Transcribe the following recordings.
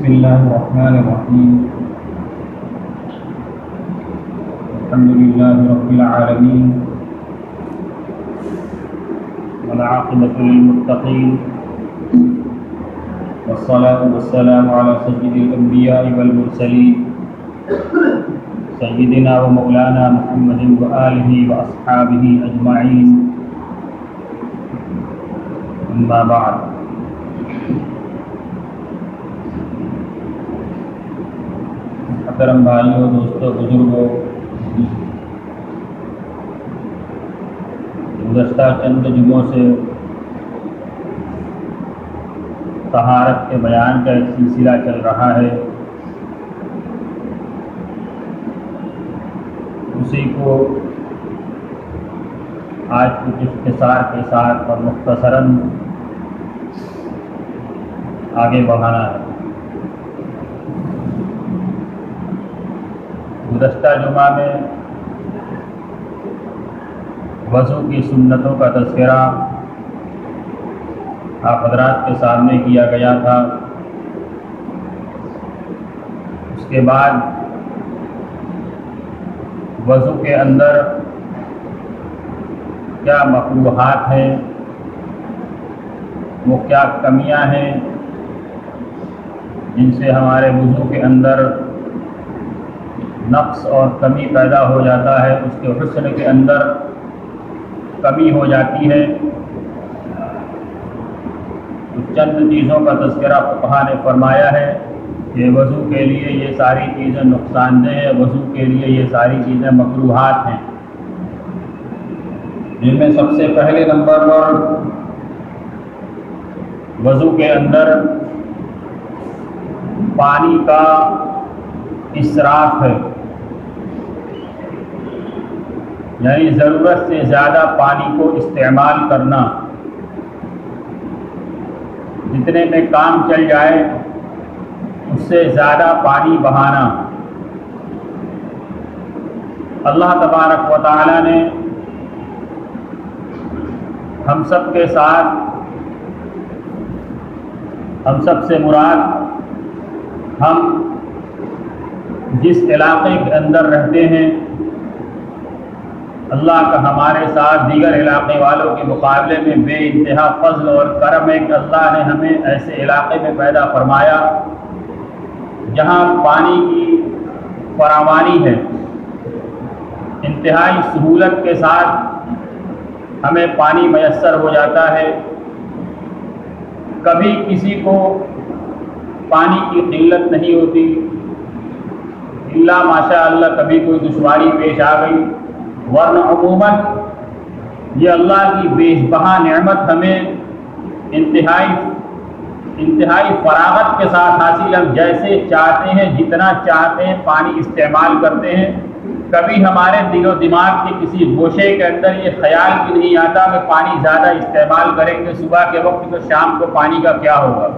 بسم الله الرحمن الرحيم. الحمد لله رب العالمين، والعاقبة للمتقين، والصلاة والسلام على سيد الأنبياء والمرسلين سيدنا ومولانا محمد وآله وأصحابه أجمعين. أما بعد، محترم بھائیوں، دوستوں، بزرگوں، گزشتہ چند جمعوں سے طہارت کے بیان کا ایک سلسلہ چل رہا ہے. اسی کو آج کچھ اختصار کے ساتھ اور مختصراً آگے بڑھانا ہے. گزشتہ جمعہ میں وضو کی سنتوں کا تذکرہ آپ حضرات کے سامنے کیا گیا تھا. اس کے بعد وضو کے اندر کیا مکروہات ہیں، وہ کیا کمیاں ہیں جن سے ہمارے وضو کے اندر نقص اور کمی پیدا ہو جاتا ہے، اس کے حسن کے اندر کمی ہو جاتی ہے. چند چیزوں کا تذکرہ فقہا نے فرمایا ہے کہ وضو کے لیے یہ ساری چیزیں نقصان دہ ہیں، وضو کے لیے یہ ساری چیزیں مکروہات ہیں، جن میں سب سے پہلے نمبر پر وضو کے اندر پانی کا اسراف ہے، یعنی ضرورت سے زیادہ پانی کو استعمال کرنا. جتنے میں کام چل جائے اس سے زیادہ پانی بہانا. اللہ تبارک و تعالی نے ہم سب کے ساتھ، ہم سب سے مراد ہم جس علاقے کے اندر رہتے ہیں، اللہ کا ہمارے ساتھ دیگر علاقے والوں کے مقابلے میں بے انتہا فضل اور کرم ہے کہ اللہ نے ہمیں ایسے علاقے میں پیدا فرمایا جہاں پانی کی فراوانی ہے. انتہائی سہولت کے ساتھ ہمیں پانی میسر ہو جاتا ہے. کبھی کسی کو پانی کی قلت نہیں ہوتی، الا ماشاء اللہ کبھی کوئی دشواری پیش آ گئی، ورنہ عموماً یہ اللہ کی بے بہا نعمت ہمیں انتہائی فراغت کے ساتھ حاصل. ہم جیسے چاہتے ہیں، جتنا چاہتے ہیں پانی استعمال کرتے ہیں. کبھی ہمارے دل و دماغ کے کسی گوشے کے اندر یہ خیال بھی نہیں آتا کہ پانی زیادہ استعمال کریں گے صبح کے وقت تو شام کو پانی کا کیا ہوگا،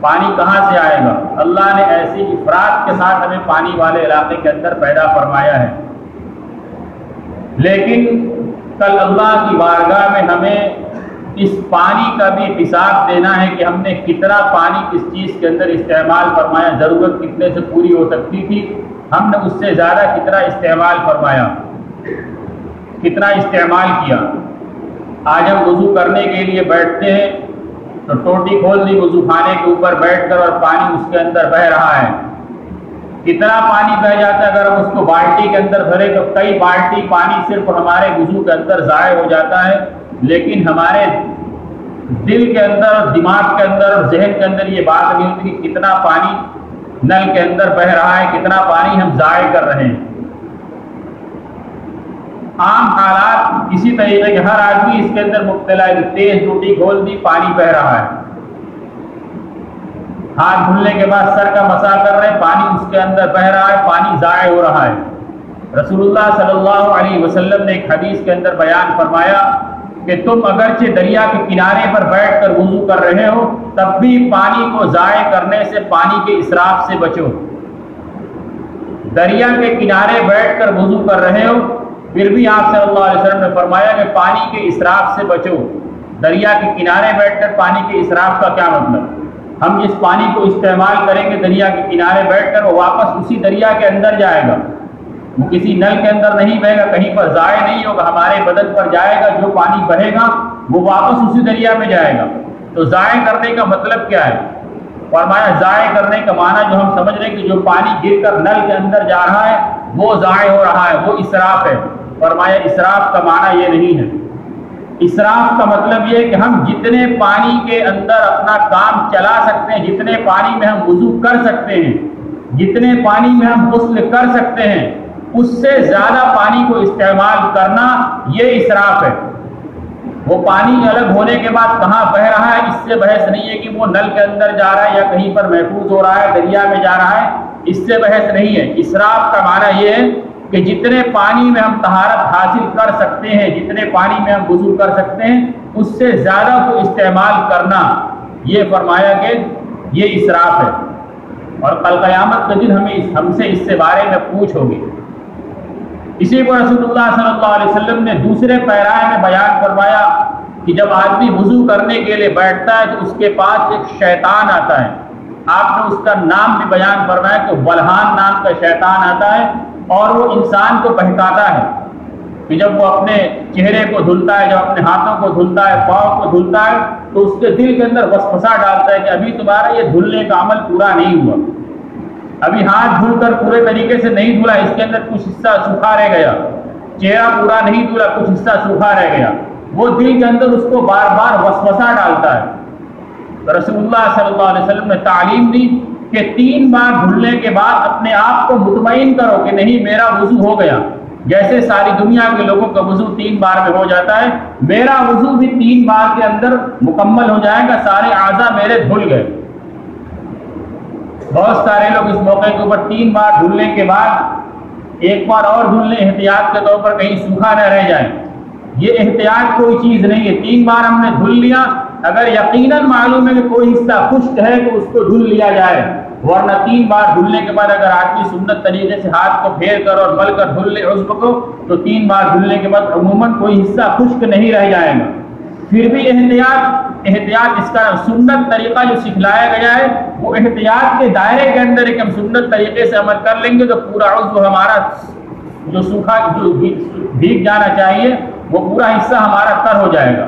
پانی کہاں سے آئے گا. اللہ نے ایسی افراد کے ساتھ ہمیں پانی والے علاقے کے اندر پیدا فرمایا ہے. لیکن کل اللہ کی بارگاہ میں ہمیں اس پانی کا بھی حساب دینا ہے کہ ہم نے کتنا پانی کس چیز کے اندر استعمال فرمایا. ضرورت کتنے سے پوری ہو سکتی تھی، ہم نے اس سے زیادہ کتنا استعمال فرمایا، کتنا استعمال کیا. آج ہم وضو کرنے کے لیے بیٹھتے ہیں تو ٹوٹی کھول دی وضو خانے کے اوپر بیٹھ کر اور پانی اس کے اندر بہہ رہا ہے. کتنا پانی بہ جاتا ہے اگر ہم اس کو بالٹی کے اندر بھرے تو کئی بالٹی پانی صرف ہمارے وضو کے اندر ضائع ہو جاتا ہے. لیکن ہمارے دل کے اندر، دماغ کے اندر اور ذہن کے اندر یہ بات نہیں ہوتی کہ کتنا پانی نل کے اندر بہ رہا ہے، کتنا پانی ہم ضائع کر رہے ہیں. عام حالات کسی طریقے کے ہر آدمی اس کے اندر مبتلا ہے. تیز ٹوٹی کھول دی، پانی بہ رہا ہے. ہاتھ دھلنے کے بعد سر کا مسح کر رہے ہیں، پانی اس کے اندر بہ رہا ہے، پانی ضائع ہو رہا ہے. رسول اللہ صلی اللہ علیہ وسلم نے ایک حدیث کے اندر بیان فرمایا کہ تم اگرچہ دریا کے کنارے پر بیٹھ کر وضو کر رہے ہو تب بھی پانی کو ضائع کرنے سے، پانی کے اسراف سے بچو. دریا کے کنارے بیٹھ کر وضو کر رہے ہو پھر بھی آپ صلی اللہ علیہ وسلم نے فرمایا کہ پانی کے اسراف سے بچو. دریا کے کنارے بیٹھ کر پانی کے اسراف کا کیا مطلب؟ ہم جس پانی کو استعمال کریں گے دریا کے کنارے بیٹھ کر، وہ واپس اسی دریا کے اندر جائے گا، وہ کسی نل کے اندر نہیں بہے گا، کہیں پر ضائع نہیں ہوگا، ہمارے بدن پر جائے گا، جو پانی بہے گا وہ واپس اسی دریا میں جائے گا۔ تو ضائع کرنے کا مطلب کیا ہے؟ فرمایا ضائع کرنے کا معنی جو ہم سمجھ رہے ہیں کہ جو پانی گر کر نل کے اندر جا رہا ہے وہ ضائع ہو رہا ہے، وہ اسراف ہے۔ فرمایا اسراف کا معنی یہ نہیں ہے۔ اسراف کا مطلب یہ ہے کہ ہم جتنے پانی کے اندر اپنا کام چلا سکتے ہیں، جتنے پانی میں ہم وضو کر سکتے ہیں، جتنے پانی میں ہم غسل کر سکتے ہیں، اس سے زیادہ پانی کو استعمال کرنا یہ اسراف ہے۔ وہ پانی الگ ہونے کے بعد کہاں بہہ رہا ہے اس سے بحث نہیں ہے کہ وہ نل کے اندر جا رہا ہے یا کہیں پر محفوظ ہو رہا ہے، دریا میں جا رہا ہے، اس سے بحث نہیں ہے۔ اسراف کا معنی یہ ہے کہ جتنے پانی میں ہم طہارت حاصل کر سکتے ہیں، جتنے پانی میں ہم وضو کر سکتے ہیں، اس سے زیادہ کو استعمال کرنا، یہ فرمایا کہ یہ اسراف ہے۔ اور کل قیامت کے دن ہم سے اس سے بارے میں پوچھ ہوگی۔ اسی کو رسول اللہ صلی اللہ علیہ وسلم نے دوسرے پیرائے میں بیان فرمایا کہ جب آدمی وضو کرنے کے لیے بیٹھتا ہے تو اس کے پاس ایک شیطان آتا ہے۔ آپ نے اس کا نام بھی بیان فرمایا کہ ولہان نام کا شیطان آتا ہے، اور وہ انسان کو بہکاتا ہے کہ جب وہ اپنے چہرے کو دھلتا ہے، جب اپنے ہاتھوں کو دھلتا ہے، پاؤں کو دھلتا ہے، تو اس کے دل کے اندر وسوسہ ڈالتا ہے کہ ابھی تمہارا یہ دھلنے کا عمل پورا نہیں ہوا، ابھی ہاتھ دھل کر پورے طریقے سے نہیں دھلا، اس کے اندر کچھ حصہ سوکھا رہ گیا، چہرہ پورا نہیں دھلا، کچھ حصہ سوکھا رہ گیا۔ وہ دل کے اندر اس کو بار بار وسوسہ ڈالتا ہے۔ تو رسول اللہ صلی اللہ علیہ وسلم نے تعلیم دی کہ 3 بار دھلنے کے بعد اپنے آپ کو مطمئن کرو کہ نہیں میرا وضو ہو گیا۔ جیسے ساری دنیا کے لوگوں کا وضو 3 بار میں ہو جاتا ہے، میرا وضو بھی 3 بار کے اندر مکمل ہو جائے گا، سارے اعضاء میرے دھل گئے۔ بہت سارے لوگ اس موقع کے اوپر 3 بار دھلنے کے بعد ایک بار اور دھل لیں احتیاط کے طور پر کہیں سوکھا نہ رہ جائے۔ یہ احتیاط کوئی چیز نہیں ہے۔ 3 بار ہم نے دھل لیا، اگر یقیناً معلوم ہے کہ کوئی حصہ خشک ہے تو اس کو دھل لیا جائے، ورنہ 3 بار دھلنے کے بعد اگر آدمی سنت طریقے سے ہاتھ کو پھیر کر اور مل کر دھل لے عضو کو، تو 3 بار دھلنے کے بعد عموماً کوئی حصہ خشک نہیں رہ جائے گا۔ پھر بھی احتیاط اس کا سنت طریقہ جو سکھلایا گیا ہے وہ احتیاط کے دائرے کے اندر ہے کہ ہم سنت طریقے سے عمل کر لیں گے تو پورا عضو ہمارا جو سوکھا جو بھیگ جانا چاہیے وہ پورا حصہ ہمارا تر ہو جائے گا۔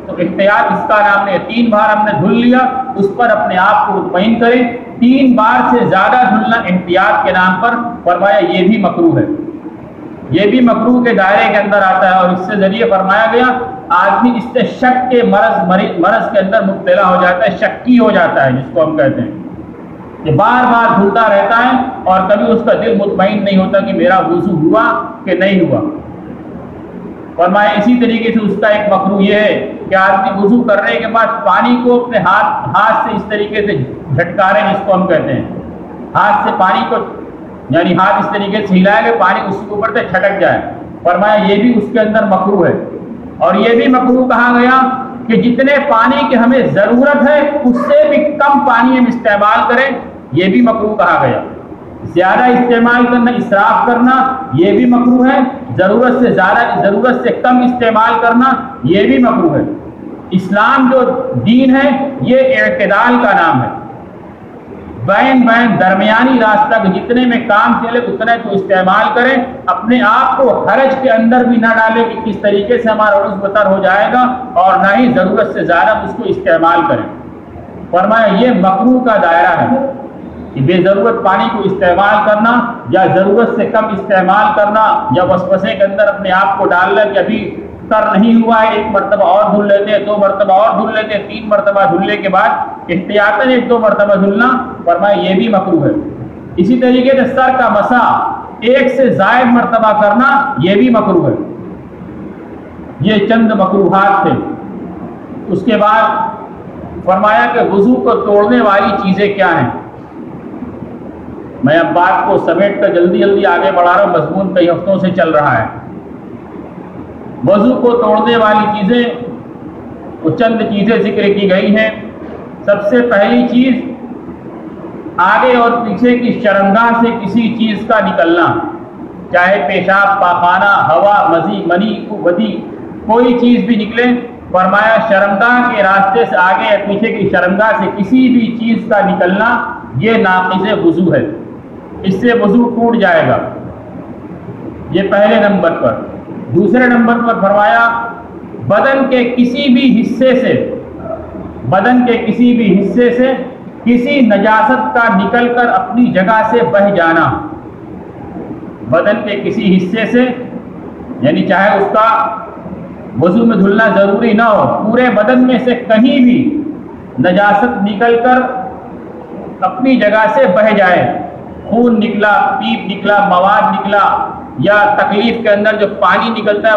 تو احتیاط اس کا نام ہے۔ 3 بار ہم نے دھل لیا، اس پر اپنے آپ کو مطمئن کریں۔ 3 بار سے زیادہ دھلنا احتیاط کے نام پر فرمایا یہ بھی مکروہ ہے، یہ بھی مکروہ کے دائرے کے اندر آتا ہے۔ اور اس سے ذریعے فرمایا گیا آدمی اس سے شک کے مرض کے اندر مبتلا ہو جاتا ہے، شکی ہو جاتا ہے، جس کو ہم کہتے ہیں کہ بار بار دھلتا رہتا ہے اور کبھی اس کا دل مطمئن نہیں ہوتا کہ میرا وضو ہوا کہ نہیں ہوا۔ فرمایا اسی طریقے سے اس کا ایک مکروہ یہ ہے کہ آدمی وضو کرنے کے بعد پانی کو اپنے ہاتھ سے اس طریقے سے جھٹکارے، جس کو ہم کہتے ہیں ہاتھ سے پانی کو، یعنی ہاتھ اس طریقے سے ہلائے کہ پانی اس کے اوپر سے چھٹک جائے۔ فرمایا یہ بھی اس کے اندر مکروہ ہے۔ اور یہ بھی مکروہ کہا گیا کہ جتنے پانی کی ہمیں ضرورت ہے اس سے بھی کم پانی ہم استعمال کریں، یہ بھی مکروہ کہا گیا۔ زیادہ استعمال کرنا، اسراف کرنا، یہ بھی مکروہ ہے۔ ضرورت سے زیادہ، ضرورت سے کم استعمال کرنا، یہ بھی مکروہ ہے۔ اسلام جو دین ہے یہ اعتدال کا نام ہے، بین درمیانی راستہ، کہ جتنے میں کام چلے اتنے تو استعمال کریں، اپنے آپ کو حرج کے اندر بھی نہ ڈالیں کہ کس طریقے سے ہمارا عضو تر ہو جائے گا، اور نہ ہی ضرورت سے زیادہ اس کو استعمال کریں۔ فرمایا یہ مکروہ کا دائرہ ہے کہ بے ضرورت پانی کو استعمال کرنا یا ضرورت سے کم استعمال کرنا یا وسوسے کے اندر اپنے آپ کو ڈالنا کہ ابھی تر نہیں ہوا ہے، 1 مرتبہ اور دھل لیتے ہیں، 2 مرتبہ اور دھل لیتے ہیں، 3 مرتبہ دھلنے کے بعد احتیاطاً 1-2 مرتبہ دھلنا، فرمایا یہ بھی مکروہ ہے۔ اسی طریقے سے سر کا مسح 1 سے زائد مرتبہ کرنا یہ بھی مکروہ ہے۔ یہ چند مکروہات تھے۔ اس کے بعد فرمایا کہ وضو کو توڑنے والی چیزیں کیا ہیں۔ میں اب بات کو سمیٹ کر جلدی آگے بڑھا رہا ہوں، مضمون کئی ہفتوں سے چل رہا ہے۔ وضو کو توڑنے والی چیزیں، وہ چند چیزیں ذکر کی گئی ہیں۔ سب سے پہلی چیز، آگے اور پیچھے کی شرمگاہ سے کسی چیز کا نکلنا، چاہے پیشاب، پاخانہ، ہوا، مزی، منی، ودی، کوئی چیز بھی نکلے فرمایا شرمگاہ کے راستے سے آگے یا پیچھے کی شرمگاہ سے کسی بھی چیز کا نکلنا یہ ناقض وضو ہے، اس سے وضو ٹوٹ جائے گا۔ یہ پہلے نمبر پر۔ دوسرے نمبر پر فرمایا بدن کے کسی بھی حصے سے کسی نجاست کا نکل کر اپنی جگہ سے بہہ جانا۔ بدن کے کسی حصے سے، یعنی چاہے اس کا وضو میں دھلنا ضروری نہ ہو، پورے بدن میں سے کہیں بھی نجاست نکل کر اپنی جگہ سے بہہ جائے، خون نکلا، پیپ نکلا، مواد نکلا، یا تکلیف کے اندر جو پانی نکلتا ہے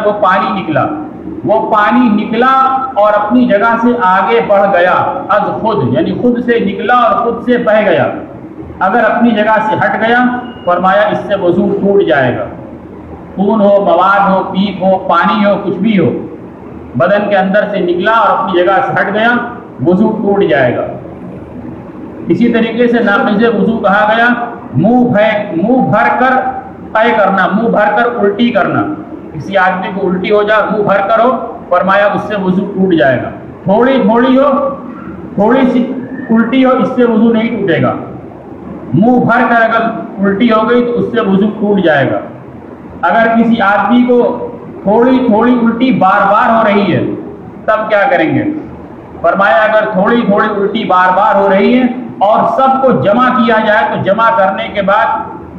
وہ پانی نکلا اور اپنی جگہ سے آگے بڑھ گیا، از خود یعنی خود سے نکلا اور خود سے بہہ گیا، اگر اپنی جگہ سے ہٹ گیا فرمایا اس سے وضو ٹوٹ جائے گا۔ خون ہو، مواد ہو، پیپ ہو، پانی ہو، کچھ بھی ہو، بدن کے اندر سے نکلا اور اپنی جگہ سے ہٹ گیا، وضو ٹوٹ جائے گا۔ اسی طریقے سے ناقض وضو کہا گیا منہ بھر کر قے کرنا، منہ بھر کر الٹی کرنا۔ کسی آدمی کو الٹی ہو جائے، منہ بھر کر ہو، فرمایا اس سے وضو ٹوٹ جائے گا۔ تھوڑی سی الٹی ہو، اس سے وضو نہیں ٹوٹے گا۔ منہ بھر کر اگر الٹی ہو گئی تو اس سے وضو ٹوٹ جائے گا۔ اگر کسی آدمی کو تھوڑی الٹی بار بار ہو رہی ہے تب کیا کریں گے؟ فرمایا اگر تھوڑی الٹی بار بار ہو رہی ہے اور سب کو جمع کیا جائے تو جمع کرنے کے بعد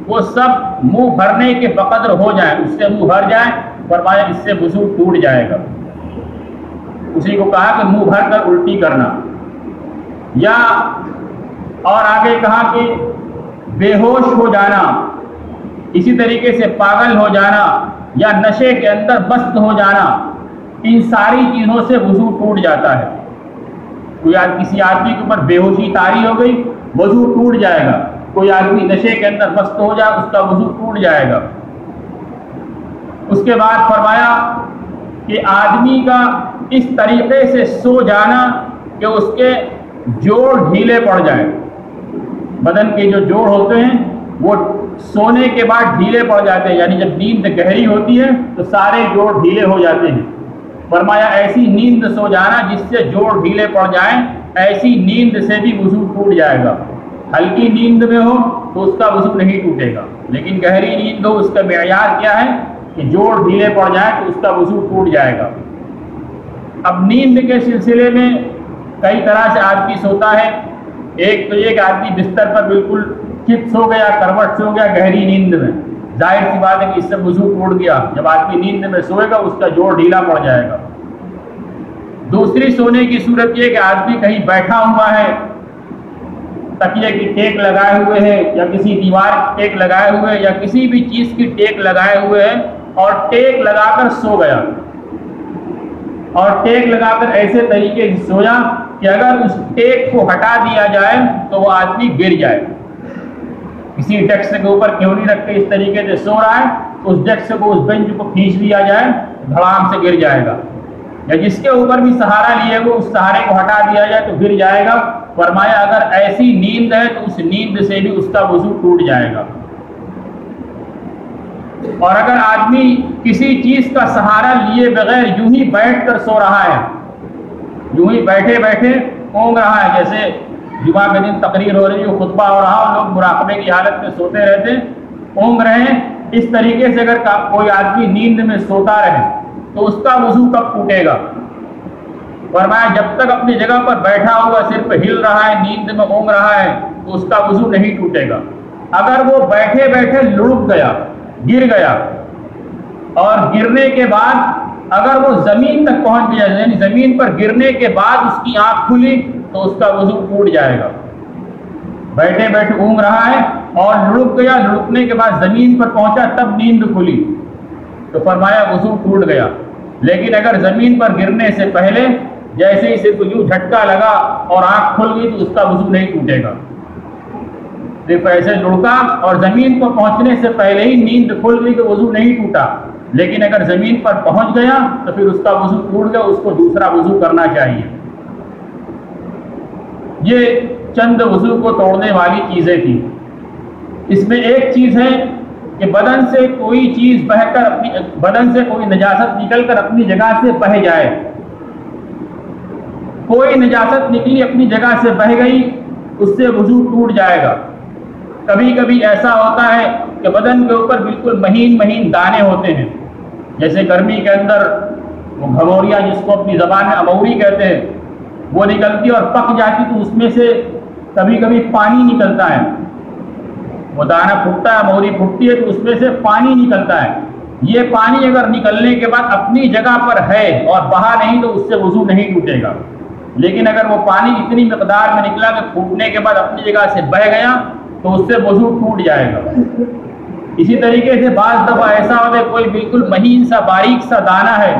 وہ سب منہ بھرنے کے بقدر ہو جائیں، اس سے منہ بھر جائیں، فرمایا اس سے وضو ٹوٹ جائے گا۔ اسی کو کہا کہ منہ بھر کر الٹی کرنا، یا اور آگے کہا کہ بے ہوش ہو جانا، اسی طریقے سے پاگل ہو جانا یا نشے کے اندر مست ہو جانا، ان ساری چیزوں سے وضو ٹوٹ جاتا ہے۔ کسی آدمی کے اوپر بے ہوشی طاری ہو گئی، وضو ٹوٹ جائے گا۔ کوئی آدمی نشے کے اندر مست ہو جائے، اس کا وضو ٹوٹ جائے گا۔ اس کے بعد فرمایا کہ آدمی کا اس طریقے سے سو جانا کہ اس کے جوڑ ڈھیلے پڑ جائیں۔ بدن کے جو جوڑ ہوتے ہیں وہ سونے کے بعد ڈھیلے پڑ جاتے ہیں، یعنی جب نیند گہری ہوتی ہے تو سارے جوڑ ڈھیلے ہو جاتے ہیں۔ فرمایا ایسی نیند سو جانا جس سے جوڑ ڈھیلے پڑ جائیں، ایسی نیند سے بھی وضو ٹوٹ جائے گا۔ ہلکی نیند میں ہو تو اس کا وضو نہیں ٹوٹے گا، لیکن گہری نیند ہو اس کا معیار کیا ہے کہ جوڑ ڈھیلے پڑ جائیں تو اس کا وضو ٹوٹ جائے گا۔ اب نیند کے سلسلے میں کئی طرح سے آدمی سوتا ہے۔ ایک تو یہ کہ آدمی بستر پر بالکل چت سو گیا، کروٹ سو گیا گہری نیند میں، ظاہر سی بات ہے کہ اس سے وضو ٹوٹ گیا۔ جب آدمی نیند میں سوئے گا اس کا جوڑ ڈھیلا پڑ جائے گا۔ دوسری سونے کی صورت یہ کہ آدمی کہیں بیٹھا ہوا ہے، تکیے کی ٹیک لگائے ہوئے ہے یا کسی دیوار کی ٹیک لگائے ہوئے یا کسی بھی چیز کی ٹیک لگائے ہوئے ہے اور ٹیک لگا کر سو گیا، اور ٹیک لگا کر ایسے طریقے سے سویا کہ اگر اس ٹیک کو ہٹا دیا جائے تو وہ آدمی گر جائے۔ کسی ڈیسک کے اوپر کیوں نہیں رکھ کے اس طریقے سے سو رہا ہے، اس ڈیسک کو اس بینچ کو کھینچ لیا جائے دھڑام سے گر جائے گا، یا جس کے اوپر بھی سہارا لیے گا اس سہارے کو ہٹا دیا جائے تو گر جائے گا۔ فرمایا اگر ایسی نیند ہے تو اس نیند سے بھی اس کا وضو ٹوٹ جائے گا۔ اور اگر آدمی کسی چیز کا سہارا لیے بغیر یوں ہی بیٹھ کر سو رہا ہے، یوں ہی بیٹھے بیٹھے اونگ رہا ہے، جیسے جمعہ کے دن تقریر ہو رہی ہو، خطبہ ہو رہا ہو، لوگ مراقبے کی حالت میں سوتے رہتے اونگ رہے ہیں، اس طریقے سے اگر کوئی آدمی نیند میں سوتا رہے تو اس کا وضو کب ٹوٹے گا؟ فرمایا جب تک اپنی جگہ پر بیٹھا ہوا صرف ہل رہا ہے، نیند میں اونگ رہا ہے تو اس کا وضو نہیں ٹوٹے گا۔ اگر وہ بیٹھے بیٹھے لڑک گیا، گر گیا، اور گرنے کے بعد اگر وہ زمین تک پہنچ گیا، یعنی زمین پر گرنے کے بعد اس کی آنکھ کھلی تو اس کا وضو ٹوٹ جائے گا۔ بیٹھے بیٹھے اونگ رہا ہے اور لڑک گیا، لڑکنے کے بعد زمین پر پہنچا تب نیند کھلی تو فرمایا وضو ٹوٹ گیا۔ لیکن اگر زمین پر گرنے سے پہلے جیسے ہی صرف یوں جھٹکا لگا اور آنکھ کھل گئی تو اس کا وضو نہیں ٹوٹے گا۔ صرف ایسے لڑکا اور زمین پر پہنچنے سے پہلے ہی نیند کھل گئی تو وضو نہیں ٹوٹا، لیکن اگر زمین پر پہنچ گیا تو پھر اس کا وضو ٹوٹ گیا، اس کو دوسرا وضو کرنا چاہیے۔ یہ چند وضو کو توڑنے والی چیزیں تھیں۔ اس میں ایک چیز ہے کہ بدن سے کوئی چیز بہہ کر بدن سے کوئی نجاست نکل کر اپنی جگہ سے بہہ جائے، کوئی نجاست نکلی اپنی جگہ سے بہہ گئی، اس سے وضو ٹوٹ جائے گا۔ کبھی کبھی ایسا ہوتا ہے کہ بدن کے اوپر بالکل مہین مہین دانے ہوتے ہیں، جیسے گرمی کے اندر وہ گھموریاں جس کو اپنی زبان میں اموری کہتے ہیں وہ نکلتی اور پک جاتی تو اس میں سے کبھی کبھی پانی نکلتا ہے، وہ دانہ پھٹتا ہے، اموری پھٹتی ہے تو اس میں سے پانی نکلتا ہے۔ یہ پانی اگر نکلنے کے بعد اپنی جگہ پر ہے اور بہا نہیں تو اس سے وضو نہیں ٹوٹے گا، لیکن اگر وہ پانی اتنی مقدار میں نکلا کہ پھوٹنے کے بعد اپنی جگہ سے بہہ گیا تو اس سے وضو ٹوٹ جائے گا۔ اسی طریقے سے بعض دفعہ ایسا ہوتا ہے کوئی بالکل مہین سا باریک سا دانہ ہے،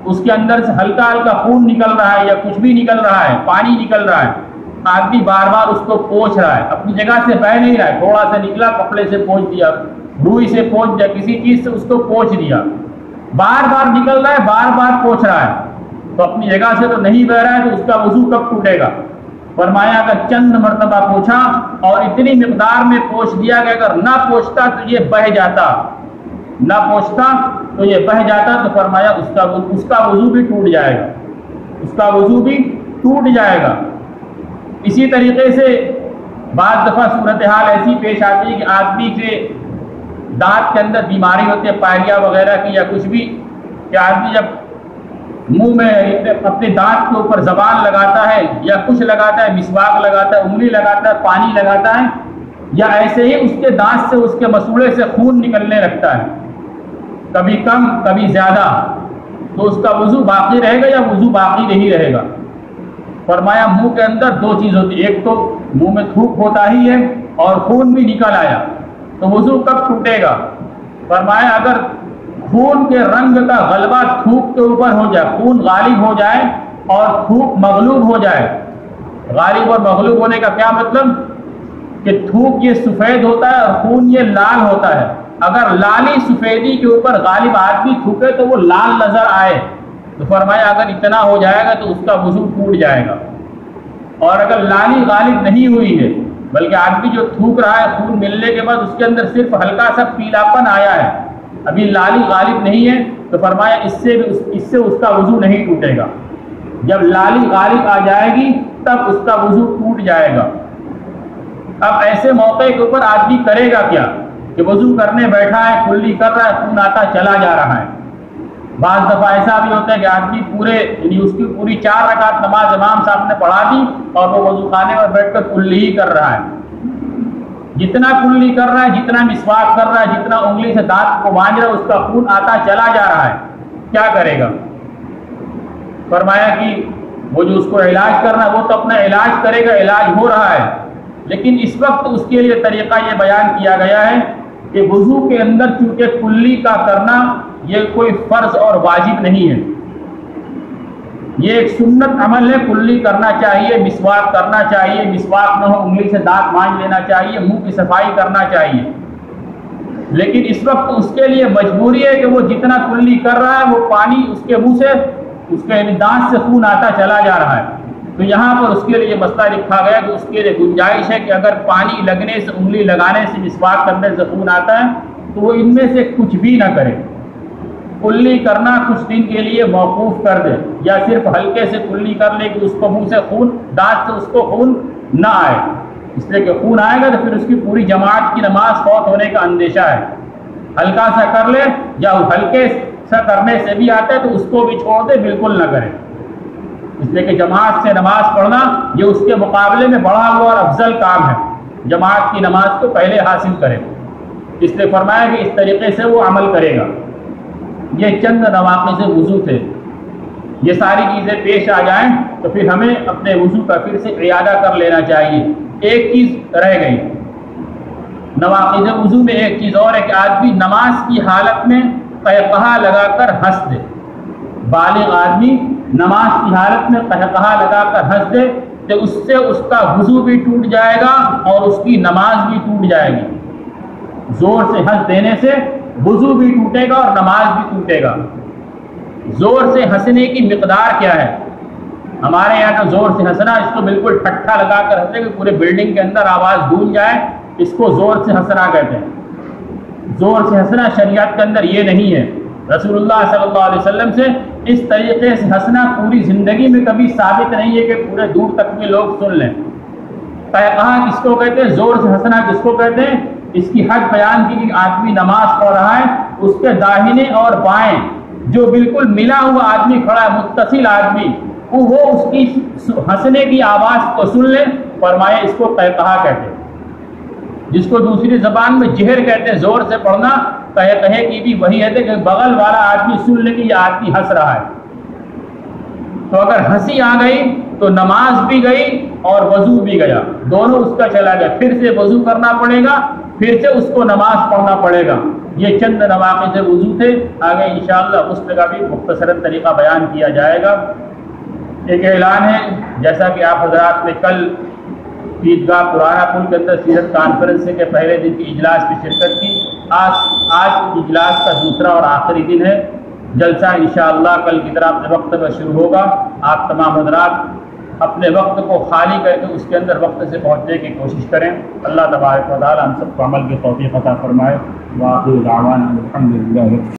اس کے اندر سے ہلکا ہلکا خون نکل رہا ہے یا کچھ بھی نکل رہا ہے، پانی نکل رہا ہے، آدمی بار بار اس کو پوچھ رہا ہے، اپنی جگہ سے بہہ نہیں رہا ہے، تھوڑا سا نکلا کپڑے سے پوچھ دیا، روئی سے پوچھ دیا، کسی چیز سے اس کو پوچھ دیا، بار بار نکل رہا ہے، بار بار پوچھ رہا ہے تو اپنی جگہ سے تو نہیں بہ رہا ہے تو اس کا وضو کب ٹوٹے گا؟ فرمایا اگر چند مرتبہ پوچھا اور اتنی مقدار میں پوچھ دیا کہ اگر نہ پوچھتا تو یہ بہہ جاتا، نہ پوچھتا تو یہ بہہ جاتا تو فرمایا اس کا وضو بھی ٹوٹ جائے گا، اس کا وضو بھی ٹوٹ جائے گا۔ اسی طریقے سے بعض دفعہ صورتحال ایسی پیش آتی ہے کہ آدمی کے دانت کے اندر بیماری ہوتی ہے پائریا وغیرہ کی یا کچھ بھی، کہ آدمی جب منہ میں اپنے دانت کے اوپر زبان لگاتا ہے یا کچھ لگاتا ہے، مسواک لگاتا ہے، انگلی لگاتا ہے، پانی لگاتا ہے، یا ایسے ہی اس کے دانت سے اس کے مسوڑے سے خون نکلنے لگتا ہے، کبھی کم کبھی زیادہ، تو اس کا وضو باقی رہے گا یا وضو باقی نہیں رہے گا؟ فرمایا منہ کے اندر دو چیز ہوتی ہے، ایک تو منہ میں تھوک ہوتا ہی ہے اور خون بھی نکل آیا تو وضو کب ٹوٹے گا؟ فرمایا اگر خون کے رنگ کا غلبہ تھوک کے اوپر ہو جائے، خون غالب ہو جائے اور تھوک مغلوب ہو جائے۔ غالب اور مغلوب ہونے کا کیا مطلب؟ کہ تھوک یہ سفید ہوتا ہے اور خون یہ لال ہوتا ہے، اگر لالی سفیدی کے اوپر غالب آدمی تھوکے تو وہ لال نظر آئے تو فرمایا اگر اتنا ہو جائے گا تو اس کا وضو ٹوٹ جائے گا۔ اور اگر لالی غالب نہیں ہوئی ہے بلکہ آدمی جو تھوک رہا ہے خون ملنے کے بعد اس کے اندر صرف ہلکا سا پیلاپن آیا ہے، ابھی لالی غالب نہیں ہے تو فرمایا اس سے اس کا وضو نہیں ٹوٹے گا۔ جب لالی غالب آ جائے گی تب اس کا وضو ٹوٹ جائے گا۔ اب ایسے موقع کے اوپر آدمی کرے گا کیا کہ وضو کرنے بیٹھا ہے، کلی کر رہا ہے، خون آتا چلا جا رہا ہے۔ بعض دفعہ ایسا بھی ہوتا ہے کہ آدمی اس کی پوری 4 رکعت نماز امام صاحب نے پڑھا دی اور وہ وضو خانے میں بیٹھ کر کلی ہی کر رہا ہے، جتنا کلی کر رہا ہے، جتنا مسواک کر رہا ہے، جتنا انگلی سے دانت کو مانج رہا ہے، اس کا خون آتا چلا جا رہا ہے، کیا کرے گا؟ فرمایا کہ وہ جو اس کو علاج کرنا ہے وہ تو اپنا علاج کرے گا، علاج ہو رہا ہے، لیکن اس وقت اس کے لیے طریقہ یہ بیان کیا گیا ہے کہ وضو کے اندر چونکہ کلی کا کرنا یہ کوئی فرض اور واجب نہیں ہے، یہ ایک سنت عمل ہے، کلی کرنا چاہیے، مسواک کرنا چاہیے، مسواک نہ ہو انگلی سے دانت مانج لینا چاہیے، منہ کی صفائی کرنا چاہیے، لیکن اس وقت اس کے لیے مجبوری ہے کہ وہ جتنا کلی کر رہا ہے وہ پانی اس کے منہ سے اس کے دانت سے خون آتا چلا جا رہا ہے، تو یہاں پر اس کے لیے مسئلہ لکھا گیا کہ اس کے لیے گنجائش ہے کہ اگر پانی لگنے سے، انگلی لگانے سے، مسواک کرنے سے خون آتا ہے تو وہ ان میں سے کچھ بھی نہ کرے، کلی کرنا کچھ دن کے لیے موقوف کر دے یا صرف ہلکے سے کلی کر لے کہ اس کو منہ سے خون، دانت سے اس کو خون نہ آئے، اس لیے کہ خون آئے گا تو پھر اس کی پوری جماعت کی نماز فوت ہونے کا اندیشہ ہے، ہلکا سا کر لے یا ہلکے سا کرنے سے بھی آتا ہے تو اس کو بھی چھوڑ دے، بالکل نہ کرے، اس لیے کہ جماعت سے نماز پڑھنا یہ اس کے مقابلے میں بڑا ہوا اور افضل کام ہے، جماعت کی نماز کو پہلے حاصل کرے، اس لیے فرمایا کہ اس طریقے سے وہ عمل کرے گا۔ یہ چند نواقض وضو تھے، یہ ساری چیزیں پیش آ جائیں تو پھر ہمیں اپنے وضو کا پھر سے اعادہ کر لینا چاہیے۔ ایک چیز رہ گئی نواقض وضو میں، ایک چیز اور ہے کہ آدمی نماز کی حالت میں قہقہا لگا کر ہنس دے، بالغ آدمی نماز کی حالت میں قہقہا لگا کر ہنس دے تو اس سے اس کا وضو بھی ٹوٹ جائے گا اور اس کی نماز بھی ٹوٹ جائے گی۔ زور سے ہنس دینے سے وضو بھی ٹوٹے گا اور نماز بھی ٹوٹے گا۔ زور سے ہنسنے کی مقدار کیا ہے؟ ہمارے یہاں کا زور سے ہنسنا، اس کو بالکل ٹھٹھا لگا کر ہنسے کہ پورے بلڈنگ کے اندر آواز گونج جائے، اس کو زور سے ہنسنا کہتے ہیں۔ زور سے ہنسنا شریعت کے اندر یہ نہیں ہے، رسول اللہ صلی اللہ علیہ وسلم سے اس طریقے سے ہنسنا پوری زندگی میں کبھی ثابت نہیں ہے کہ پورے دور تک میں لوگ سن لیں۔ قہقہا کس کو کہتے ہیں؟ زور سے ہنسنا کس کو کہتے ہیں؟ اس کی حد بیان کی کہ آدمی نماز پڑھ رہا ہے، اس کے داہنے اور بائیں جو بالکل ملا ہوا آدمی کھڑا ہے، متصل آدمی، وہ اس کی ہنسنے کی آواز کو سن لے، فرمایا اس کو قہقہا کہتے ہیں۔ جس کو دوسری زبان میں جہر کہتے ہیں، زور سے پڑھنا، قہقہے کی بھی وہی ہے کہ بغل والا آدمی سن لے کہ یہ آدمی ہنس رہا ہے۔ تو اگر ہنسی آ گئی تو نماز بھی گئی اور وضو بھی گیا، دونوں اس کا چلا گیا، پھر سے وضو کرنا پڑے گا، پھر سے اس کو نماز پڑھنا پڑے گا۔ یہ چند نواقض وضو تھے، آگے انشاءاللہ غسل کا بھی مختصراً طریقہ بیان کیا جائے گا۔ ایک اعلان ہے، جیسا کہ آپ حضرات نے کل عیدگاہ پرانا پل کے اندر سیرت کانفرنس کے پہلے دن کی اجلاس میں شرکت کی، آج اجلاس کا دوسرا اور آخری دن ہے۔ جلسہ انشاءاللہ کل کی طرح اپنے وقت پر شروع ہوگا۔ آپ تمام حضرات اپنے وقت کو خالی کر کے اس کے اندر وقت سے پہنچنے کی کوشش کریں۔ اللہ تبارک و تعالی ہم سب کو عمل کی توفیق عطا فرمائے۔ وآخر دعوانا الحمدللہ۔